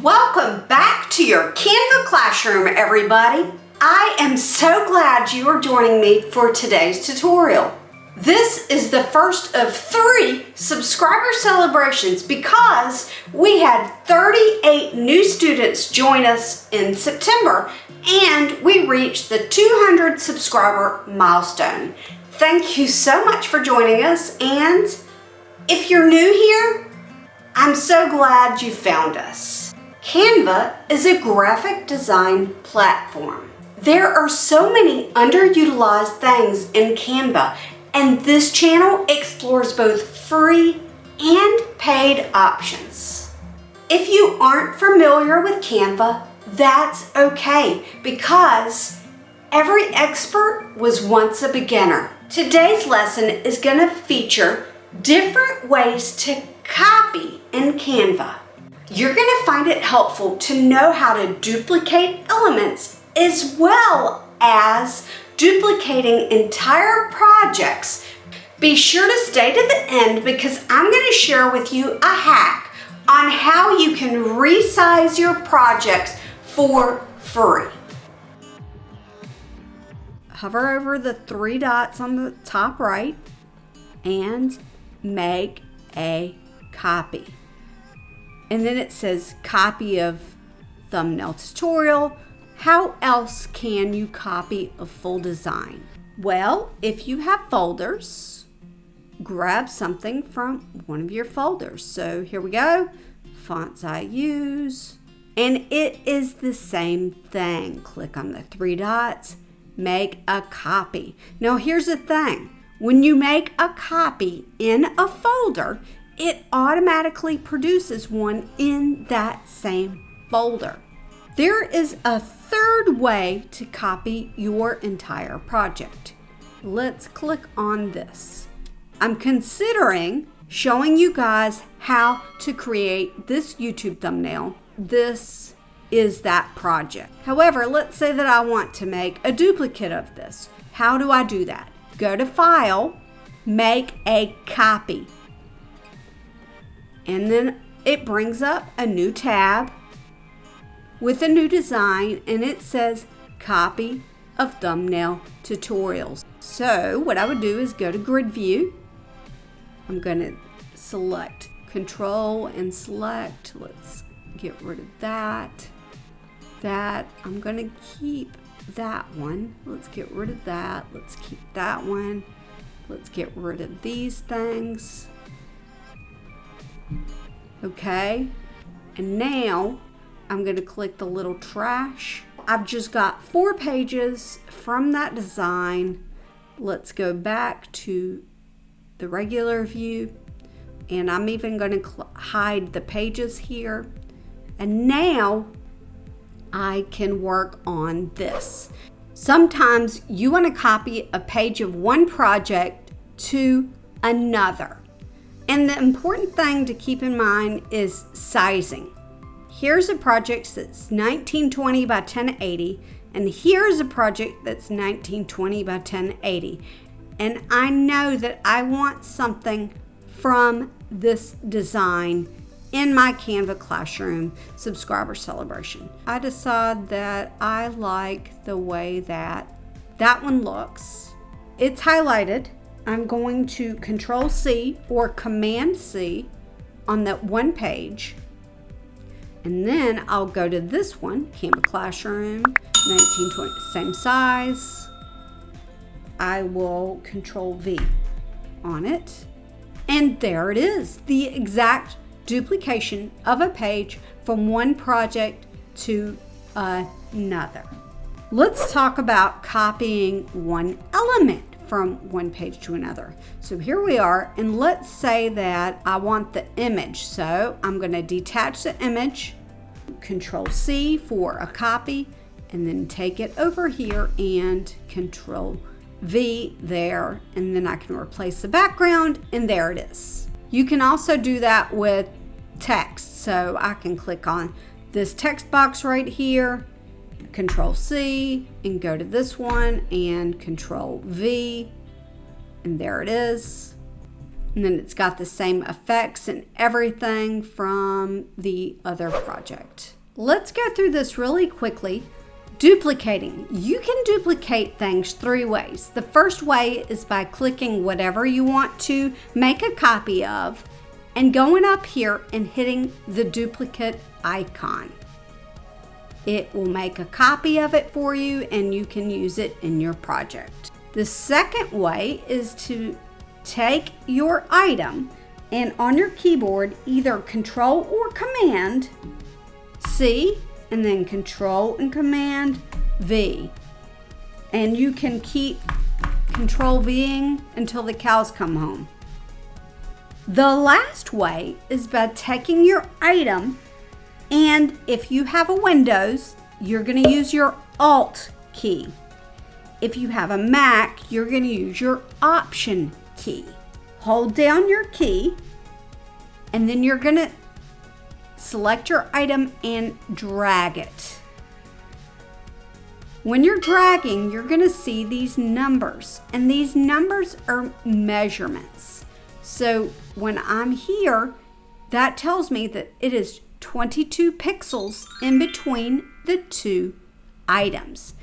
Welcome back to your Canva classroom, everybody. I am so glad you are joining me for today's tutorial. This is the first of 3 subscriber celebrations because we had 38 new students join us in September and we reached the 200 subscriber milestone. Thank you so much for joining us, and if you're new here, I'm so glad you found us. Canva is a graphic design platform. There are so many underutilized things in Canva, and this channel explores both free and paid options. If you aren't familiar with Canva, that's okay, because every expert was once a beginner. Today's lesson is going to feature different ways to copy in Canva. You're going to find it helpful to know how to duplicate elements as well as duplicating entire projects. Be sure to stay to the end because I'm going to share with you a hack on how you can resize your projects for free. Hover over the 3 dots on the top right and make a copy. And then it says copy of thumbnail tutorial. How else can you copy a full design? Well, if you have folders, grab something from one of your folders. So here we go, fonts I use, and it is the same thing. Click on the 3 dots, make a copy. Now here's the thing, when you make a copy in a folder, it automatically produces one in that same folder. There is a third way to copy your entire project. Let's click on this. I'm considering showing you guys how to create this YouTube thumbnail. This is that project. However, let's say that I want to make a duplicate of this. How do I do that? Go to File, Make a Copy. And then it brings up a new tab with a new design, and it says Copy of Thumbnail Tutorials. So what I would do is go to Grid View. I'm going to select Control and select. Let's get rid of that. I'm going to keep that one. Let's get rid of that. Let's keep that one. Let's get rid of these things. Okay, and now I'm going to click the little trash. I've just got 4 pages from that design. Let's go back to the regular view, and I'm even going to hide the pages here. And now I can work on this. Sometimes you want to copy a page of one project to another. And the important thing to keep in mind is sizing. Here's a project that's 1920 by 1080, and here's a project that's 1920 by 1080. And I know that I want something from this design in my Canva Classroom subscriber celebration. I decide that I like the way that one looks. It's highlighted. I'm going to Control C or Command C on that one page. And then I'll go to this one, Canva Classroom, 1920, same size. I will Control V on it. And there it is, the exact duplication of a page from one project to another. Let's talk about copying one element from one page to another. So here we are, and let's say that I want the image. So I'm going to detach the image, Control C for a copy, and then take it over here and Control V there, and then I can replace the background, and there it is. You can also do that with text. So I can click on this text box right here, Control C, and go to this one and Control V, and there it is. And then it's got the same effects and everything from the other project. Let's go through this really quickly. Duplicating. You can duplicate things 3 ways. The first way is by clicking whatever you want to make a copy of and going up here and hitting the duplicate icon. It will make a copy of it for you and you can use it in your project. The second way is to take your item and on your keyboard either Control or Command C and then Control and Command V. And you can keep Control Ving until the cows come home. The last way is by taking your item, and if you have a Windows, you're going to use your Alt key. If you have a Mac, you're going to use your Option key. Hold down your key, and then you're going to select your item and drag it. When you're dragging, you're going to see these numbers, and these numbers are measurements. So when I'm here, that tells me that it is 22 pixels in between the 2 items.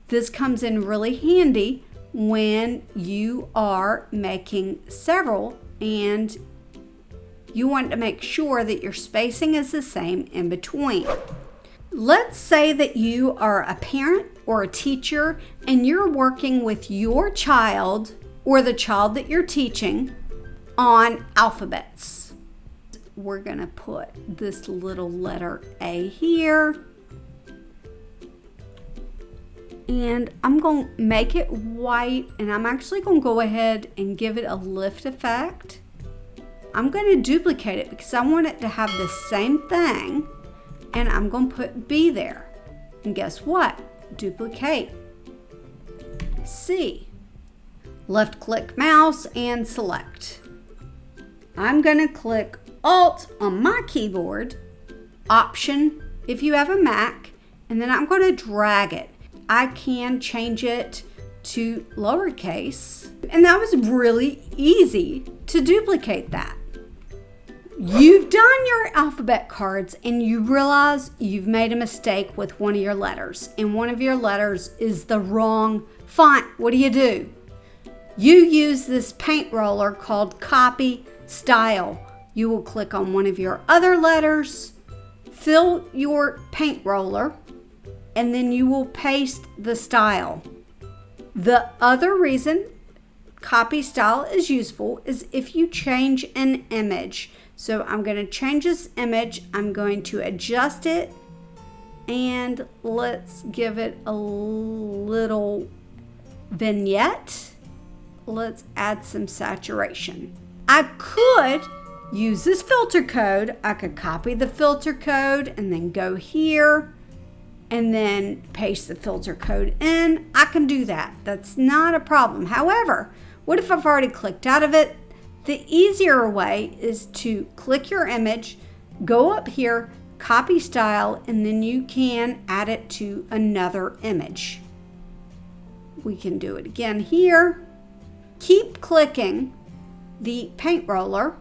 This comes in really handy when you are making several and you want to make sure that your spacing is the same in between. Let's say that you are a parent or a teacher and you're working with your child or the child that you're teaching on alphabets. We're going to put this little letter A here. And I'm going to make it white, and I'm actually going to go ahead and give it a lift effect. I'm going to duplicate it because I want it to have the same thing, and I'm going to put B there. And guess what? Duplicate. C. Left click mouse and select. I'm going to click Alt on my keyboard, Option if you have a Mac, and then I'm going to drag it. I can change it to lowercase, and that was really easy to duplicate that. You've done your alphabet cards and you realize you've made a mistake with one of your letters, and one of your letters is the wrong font. What do? You use this paint roller called Copy Style. You will click on one of your other letters, fill your paint roller, and then you will paste the style. The other reason copy style is useful is if you change an image. So I'm going to change this image. I'm going to adjust it, and let's give it a little vignette. Let's add some saturation. I could use this filter code. I could copy the filter code and then go here and then paste the filter code in. I can do that. That's not a problem. However, what if I've already clicked out of it? The easier way is to click your image, go up here, copy style, and then you can add it to another image. We can do it again here. Keep clicking the paint roller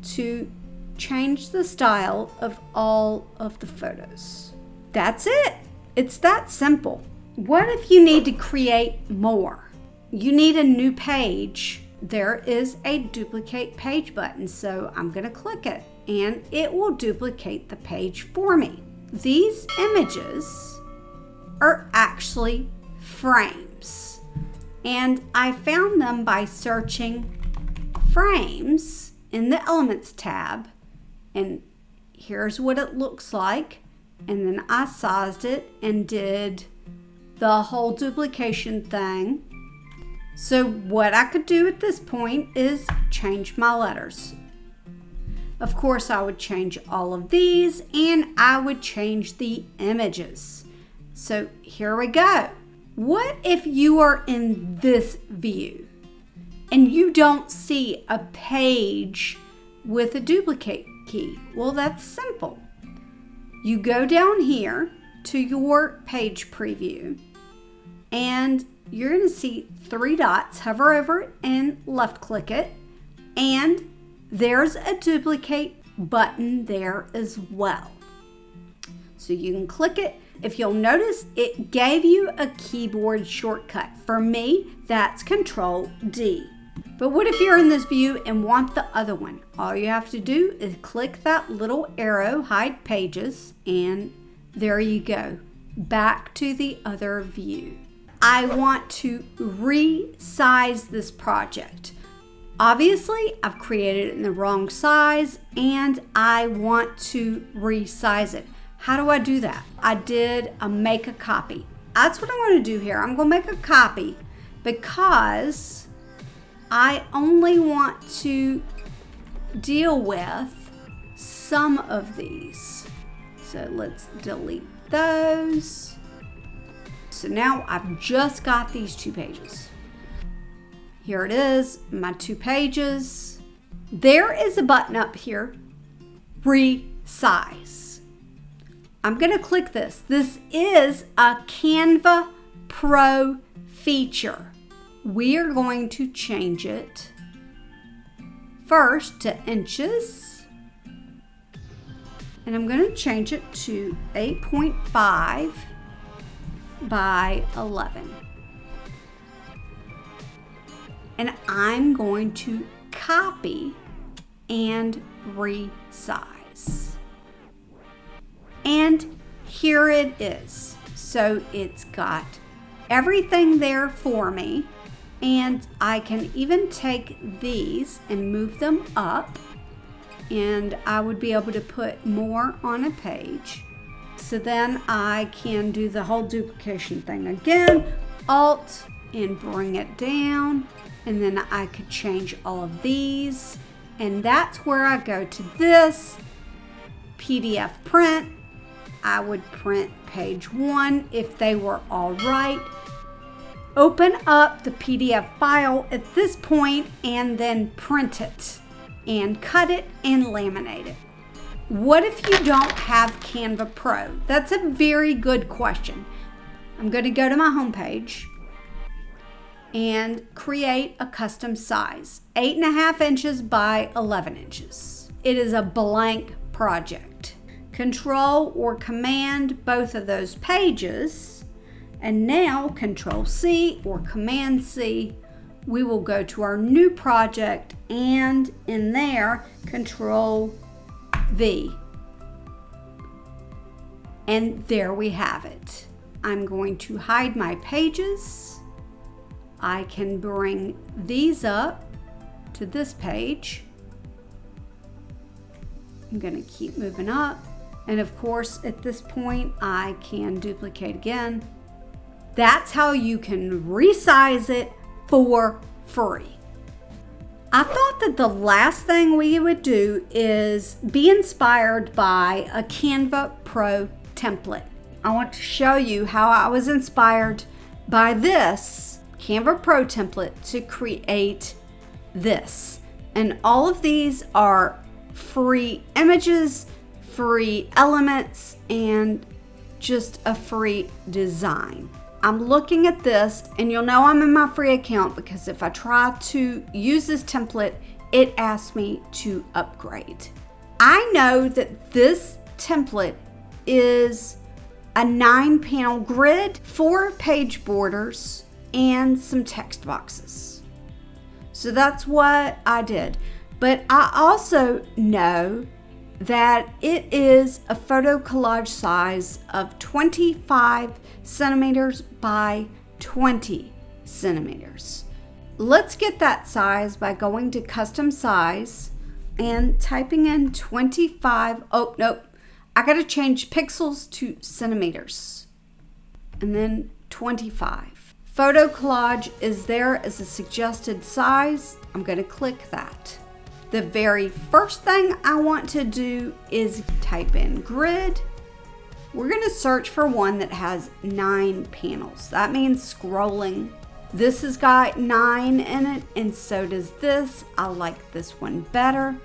to change the style of all of the photos. That's it. It's that simple. What if you need to create more? You need a new page. There is a duplicate page button, so I'm going to click it and it will duplicate the page for me. These images are actually frames, and I found them by searching frames in the Elements tab, and here's what it looks like. And then I sized it and did the whole duplication thing. So what I could do at this point is change my letters. Of course, I would change all of these, and I would change the images. So here we go. What if you are in this view and you don't see a page with a duplicate key? Well, that's simple. You go down here to your page preview, and you're going to see 3 dots. Hover over it and left click it, And there's a duplicate button there as well. So you can click it. If you'll notice, it gave you a keyboard shortcut. For me, that's Control D. But what if you're in this view and want the other one? All you have to do is click that little arrow, hide pages, and there you go. Back to the other view. I want to resize this project. Obviously, I've created it in the wrong size and I want to resize it. How do I do that? I did a make a copy. That's what I'm going to do here. I'm going to make a copy because I only want to deal with some of these. So let's delete those. So now I've just got these 2 pages. Here it is, my 2 pages. There is a button up here, Resize. I'm going to click this. This is a Canva Pro feature. We are going to change it first to inches. And I'm going to change it to 8.5 by 11. And I'm going to copy and resize. And here it is. So it's got everything there for me. And I can even take these and move them up. And I would be able to put more on a page. So then I can do the whole duplication thing again. Alt and bring it down. And then I could change all of these. And that's where I go to this PDF print. I would print page 1 if they were all right. Open up the PDF file at this point and then print it and cut it and laminate it. What if you don't have Canva Pro? That's a very good question. I'm going to go to my home page and create a custom size, 8.5 inches by 11 inches. It is a blank project. Control or Command both of those pages, and now Control C or Command C, we will go to our new project and in there Control V. And there we have it. I'm going to hide my pages. I can bring these up to this page. I'm going to keep moving up. And of course, at this point, I can duplicate again. That's how you can resize it for free. I thought that the last thing we would do is be inspired by a Canva Pro template. I want to show you how I was inspired by this Canva Pro template to create this. And all of these are free images, free elements, and just a free design. I'm looking at this and you'll know I'm in my free account because if I try to use this template, it asks me to upgrade. I know that this template is a 9-panel grid, 4 page borders, and some text boxes. So that's what I did. But I also know that it is a photo collage size of 25 centimeters by 20 centimeters. Let's get that size by going to custom size and typing in 25. Oh, nope. I got to change pixels to centimeters and then 25. Photo collage is there as a suggested size. I'm going to click that. The very first thing I want to do is type in grid. We're going to search for one that has 9 panels. That means scrolling. This has got 9 in it, and so does this. I like this one better.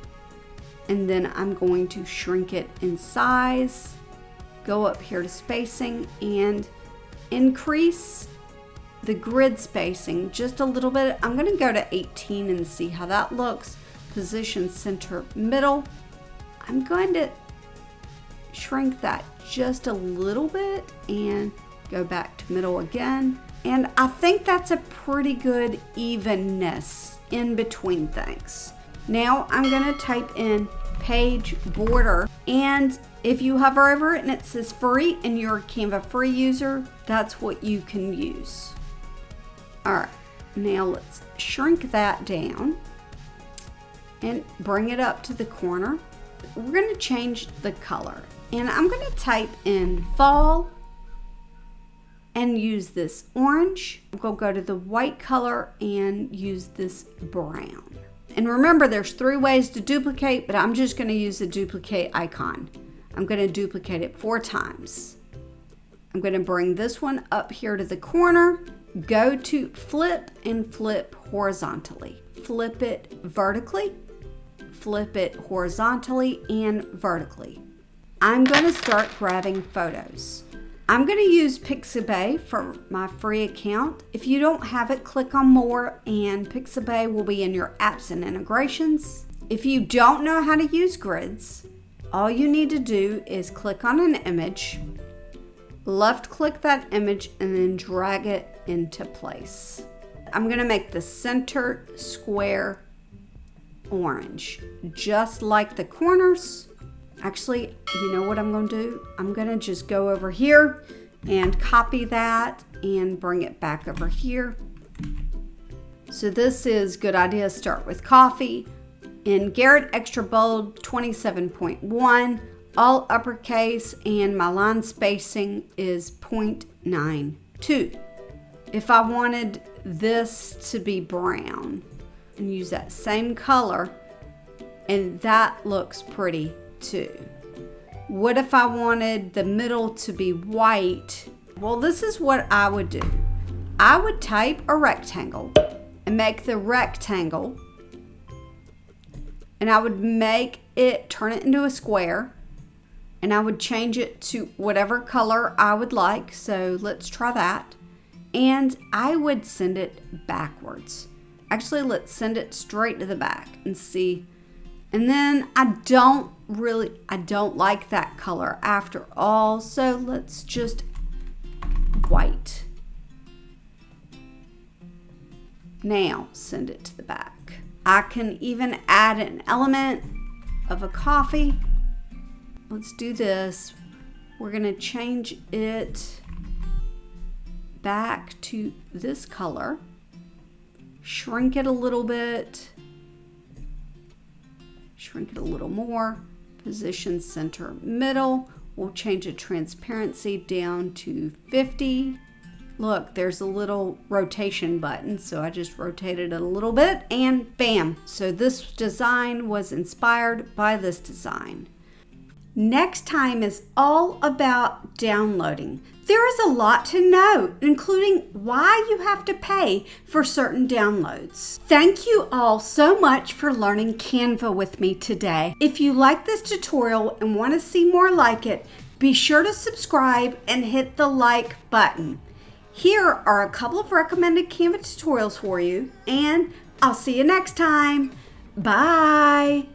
And then I'm going to shrink it in size. Go up here to spacing and increase the grid spacing just a little bit. I'm going to go to 18 and see how that looks. position center middle. I'm going to shrink that just a little bit and go back to middle again. And I think that's a pretty good evenness in between things. Now I'm going to type in page border, and if you hover over it and it says free and you're a Canva free user, that's what you can use. All right, now let's shrink that down and bring it up to the corner. We're going to change the color, and I'm going to type in fall and use this orange. I'm going to go to the white color and use this brown. And remember, there's 3 ways to duplicate, but I'm just going to use the duplicate icon. I'm going to duplicate it 4 times. I'm going to bring this one up here to the corner, go to flip and flip horizontally. Flip it vertically, flip it horizontally and vertically. I'm going to start grabbing photos. I'm going to use Pixabay for my free account. If you don't have it, click on more and Pixabay will be in your apps and integrations. If you don't know how to use grids, all you need to do is click on an image, left click that image, and then drag it into place. I'm going to make the center square orange, just like the corners. Actually, you know what I'm going to do? I'm going to just go over here and copy that and bring it back over here. So this is good idea. Start with coffee. In Garrett Extra Bold 27.1, all uppercase, and my line spacing is 0.92. If I wanted this to be brown and use that same color, and that looks pretty too. What if I wanted the middle to be white? Well, this is what I would do. I would type a rectangle and make the rectangle, and I would make it, turn it into a square, and I would change it to whatever color I would like. So let's try that. And I would send it backwards. Actually, let's send it straight to the back and see. And then I don't like that color after all, so let's just white. Now send it to the back. I can even add an element of a coffee. Let's do this. We're gonna change it back to this color, shrink it a little bit, shrink it a little more, position center middle. We'll change the transparency down to 50. Look, there's a little rotation button, so I just rotated it a little bit and bam. So this design was inspired by this design. Next time is all about downloading. There is a lot to know, including why you have to pay for certain downloads. Thank you all so much for learning Canva with me today. If you like this tutorial and want to see more like it, be sure to subscribe and hit the like button. Here are a couple of recommended Canva tutorials for you, and I'll see you next time. Bye.